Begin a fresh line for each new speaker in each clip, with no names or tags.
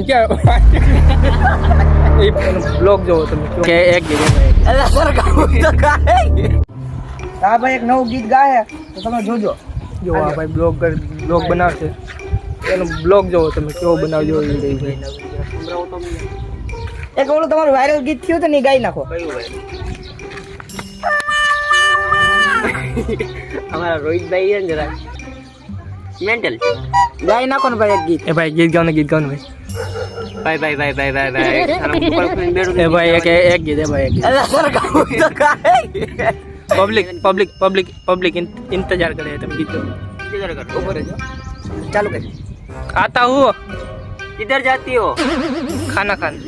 क्या બ્લોગ જોવો તમે કે એક ગીત
આ ભાઈ એક નવું ગીત ગાય તો તમે જોજો.
જો આ ભાઈ બ્લોગ બનાવશે એનો બ્લોગ જોવો તમે કેવો બનાવજો એ રહી છે.
એક ઓલું તમારું વાયરલ ગીત થયું તો ને ગાઈ નાખો.
हमारा रोहित भाई है जरा मेंटल
ગાઈ નાખો ને ભાઈ એક ગીત.
એ ભાઈ ગીત ગાઓ ને ભાઈ
bye bye bye bye bye bye सारा ऊपर पे बैठो
એ ભાઈ એક ગીત એ ભાઈ એક पब्लिक इंतजार करे तुम गीत
किधर कर
ઉપર જ ચાલુ કરી.
आता हूँ
किधर जाती हो
खाना खाने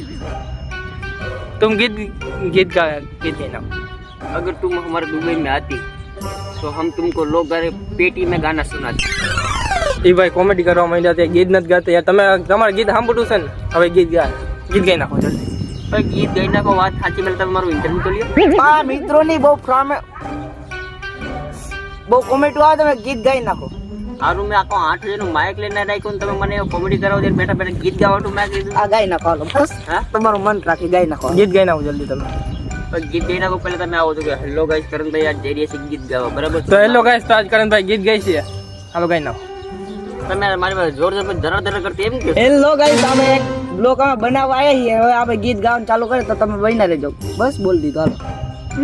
तुम गीत गाना
अगर तुम हमारे दुबई में आती तो हम तुमको लोग घर पेटी में गाना सुनाते.
એ ભાઈ કોમેડી કરવા માંડ્યા તે ગીત નથી ગાતા યાર. તમે તમારું ગીત સાંભળ્યું છે ને હવે ગીત ગાઈ નાખો જલ્દી.
भाई गीत गाना को बात साची में તમારું ઇન્ટરવ્યુ તો લ્યો.
આ મિત્રોની બહુ કોમેન્ટ આવે તમે ગીત ગાઈ નાખો.
આરું મેં આખો 8 જેનું માઇક લઈને રાખ્યું તમે મને કોમેડી કરાવો દે બેઠા બેઠા ગીત ગાવાનું મેં કીધું.
આ ગાઈ નાખો હાલો બસ.
હા
તમારું મન રાખી ગાઈ નાખો.
ગીત ગાઈ નાખો જલ્દી તમે.
પણ ગીત ગાઈ નાખો પહેલા તમે આવો તો કે હેલો ગાઈસ કરણભાઈ આજ જઈ રહ્યા છે ગીત ગાવા બરાબર
તો હેલો ગાઈસ તો આજ કરણભાઈ ગીત ગાઈ છે હાલો ગાઈ નાખો.
તમે મારી પાસે જોર જોર ધર કરતી એમ કે
હેલો ગાઈસ અમે એક બ્લોગ અમે બનાવવા આવ્યા છીએ. હવે આપણે ગીત ગાવાનું ચાલુ કરે તો તમે બહીના રહેજો. બસ બોલ દીધું હાલો.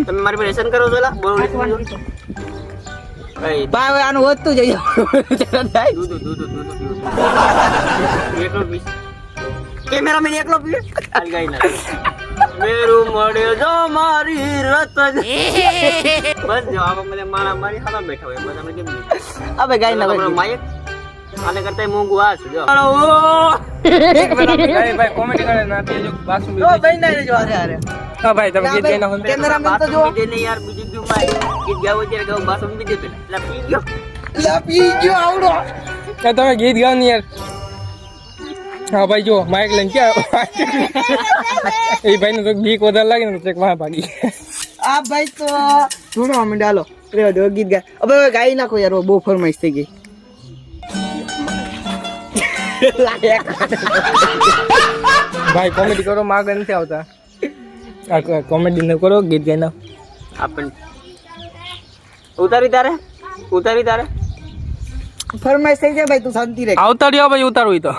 તમે મારી પાસે લેસન કરો છો લા બોલો લેસન ભાઈ
ભાઈ હવે આનું વધતું જઈએ.
દૂધ એકલો પીસ કેમેરા મેં એકલો પીએ હાલ ગાઈ ના મેરું મળે જો મારી રત બસ જો આવા મને મારી હાલા બેઠા હોય બસ આપણે કેમ
હવે ગાઈ નાખો.
માયક આને કરતા મોંઘું આ છે જો
એક મિનિટ ભાઈ કોમેડી કરે ના તે જો બાસુ
ઓ બહીના રહેજો. અરે અરે
હા ભાઈ તમે ગીત ગાઈ નાખો.
કેમેરામેન તો જો
બીજે ને યાર બીજું ક્યું માય ગીત ગાવો ત્યારે ગાવ બાસુ બીજે પેલા પી ગયો
લાપી ગયો આવડો.
કે તમે ગીત ગાઓ ને યાર. હા ભાઈ જો માઇક લઈને ક્યાં એ ભાઈ ને તો બીક વધારે લાગે ને તો વાહ ભાગી.
આ ભાઈ તો ધૂણવા માંડ્યા. હાલો રેવા દો ગીત ગાય. હવે ગાઈ નાખો યાર બહુ ફરમાઈશ થઈ ગઈ.
ભાઈ કોમેડી કરો માં આગળ નથી આવતા. આ કોમેડી ન કરો ગીત ગાઈ નાખો.
આપણ ઉતારી તારે
ફરમાઈશ થઈ જાય ભાઈ તું શાંતિ રહે.
આવતા રહ્યો ભાઈ ઉતારવું તો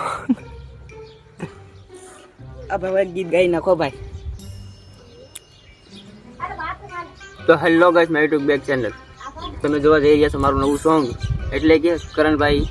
આ ભાઈ ગીત ગાઈ નાખો ભાઈ.
તો hello guys my YouTube back channel તમે જોવા જઈ રહ્યા છો મારું નવું સોંગ એટલે કે કરણભાઈ